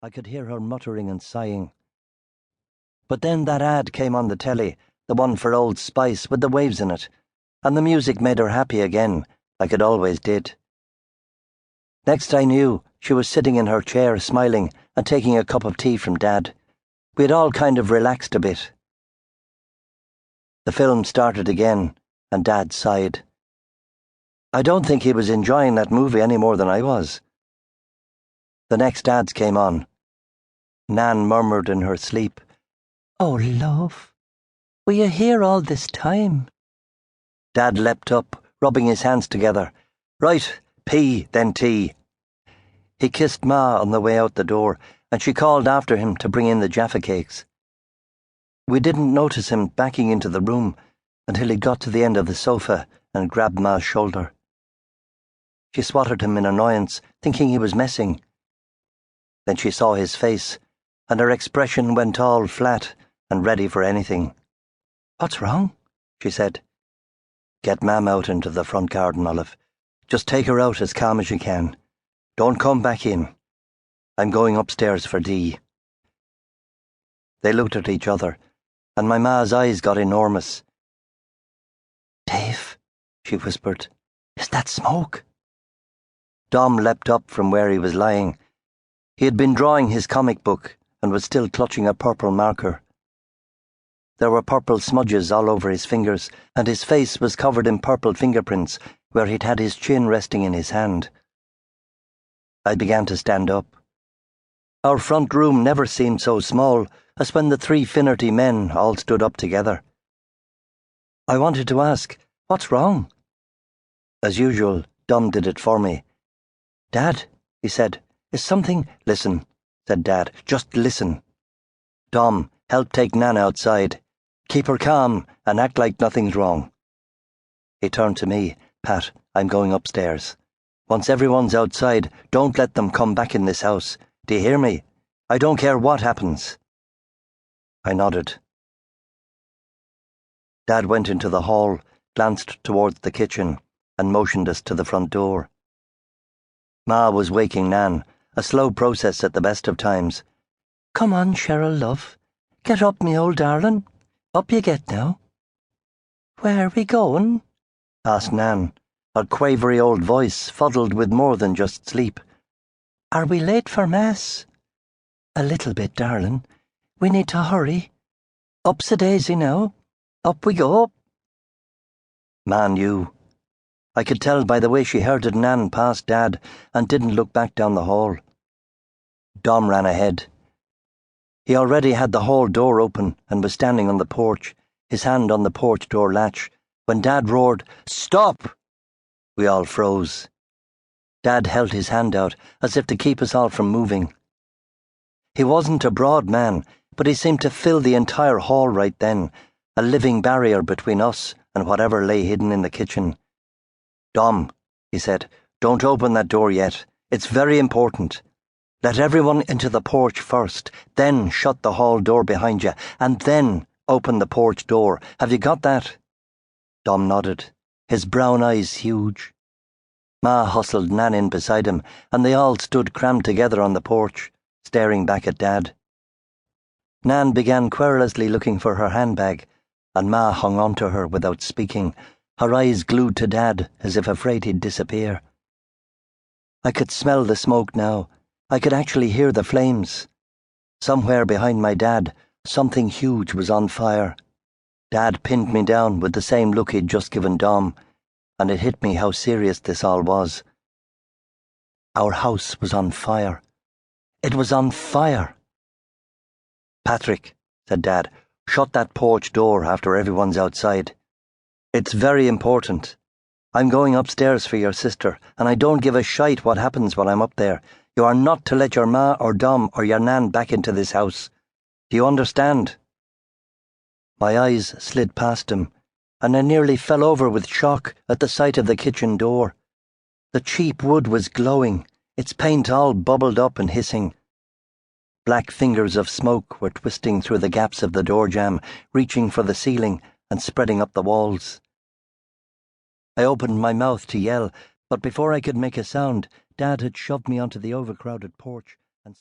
I could hear her muttering and sighing. But then that ad came on the telly, the one for Old Spice with the waves in it, and the music made her happy again, like it always did. Next I knew, she was sitting in her chair smiling and taking a cup of tea from Dad. We had all kind of relaxed a bit. The film started again, and Dad sighed. I don't think he was enjoying that movie any more than I was. The next ads came on. Nan murmured in her sleep, "Oh, love, were you here all this time?" Dad leapt up, rubbing his hands together. "Right, pee, then tea." He kissed Ma on the way out the door, and she called after him to bring in the Jaffa cakes. We didn't notice him backing into the room until he got to the end of the sofa and grabbed Ma's shoulder. She swatted him in annoyance, thinking he was messing. Then she saw his face, and her expression went all flat and ready for anything. "What's wrong?" she said. "Get Mam out into the front garden, Olive. Just take her out as calm as you can. Don't come back in. I'm going upstairs for Dee." They looked at each other, and my Ma's eyes got enormous. "Dave," she whispered, "is that smoke?" Dom leapt up from where he was lying. He had been drawing his comic book and was still clutching a purple marker. There were purple smudges all over his fingers, and his face was covered in purple fingerprints where he'd had his chin resting in his hand. I began to stand up. Our front room never seemed so small as when the three Finnerty men all stood up together. I wanted to ask, "What's wrong?" As usual, Dom did it for me. "Dad," he said, "is something—" "Listen," said Dad, "just listen. Dom, help take Nan outside. Keep her calm and act like nothing's wrong." He turned to me. "Pat, I'm going upstairs. Once everyone's outside, don't let them come back in this house. Do you hear me? I don't care what happens." I nodded. Dad went into the hall, glanced towards the kitchen, and motioned us to the front door. Ma was waking Nan, a slow process at the best of times. "Come on, Cheryl, love. Get up, me old darling. Up you get now." "Where are we going?" asked Nan, her quavery old voice fuddled with more than just sleep. "Are we late for Mass?" "A little bit, darling. We need to hurry. Up's a daisy now. Up we go." Ma knew. I could tell by the way she herded Nan past Dad and didn't look back down the hall. Dom ran ahead. He already had the hall door open and was standing on the porch, his hand on the porch door latch, when Dad roared, "Stop!" We all froze. Dad held his hand out as if to keep us all from moving. He wasn't a broad man, but he seemed to fill the entire hall right then, a living barrier between us and whatever lay hidden in the kitchen. "Dom," he said, "don't open that door yet. It's very important. Let everyone into the porch first, then shut the hall door behind you, and then open the porch door. Have you got that?" Dom nodded, his brown eyes huge. Ma hustled Nan in beside him, and they all stood crammed together on the porch, staring back at Dad. Nan began querulously looking for her handbag, and Ma hung on to her without speaking, her eyes glued to Dad as if afraid he'd disappear. I could smell the smoke now. I could actually hear the flames. Somewhere behind my Dad, something huge was on fire. Dad pinned me down with the same look he'd just given Dom, and it hit me how serious this all was. Our house was on fire. It was on fire. "Patrick," said Dad, "shut that porch door after everyone's outside. It's very important. I'm going upstairs for your sister, and I don't give a shite what happens while I'm up there. You are not to let your ma or Dom or your Nan back into this house. Do you understand?" My eyes slid past him, and I nearly fell over with shock at the sight of the kitchen door. The cheap wood was glowing, its paint all bubbled up and hissing. Black fingers of smoke were twisting through the gaps of the door jamb, reaching for the ceiling and spreading up the walls. I opened my mouth to yell, but before I could make a sound, Dad had shoved me onto the overcrowded porch and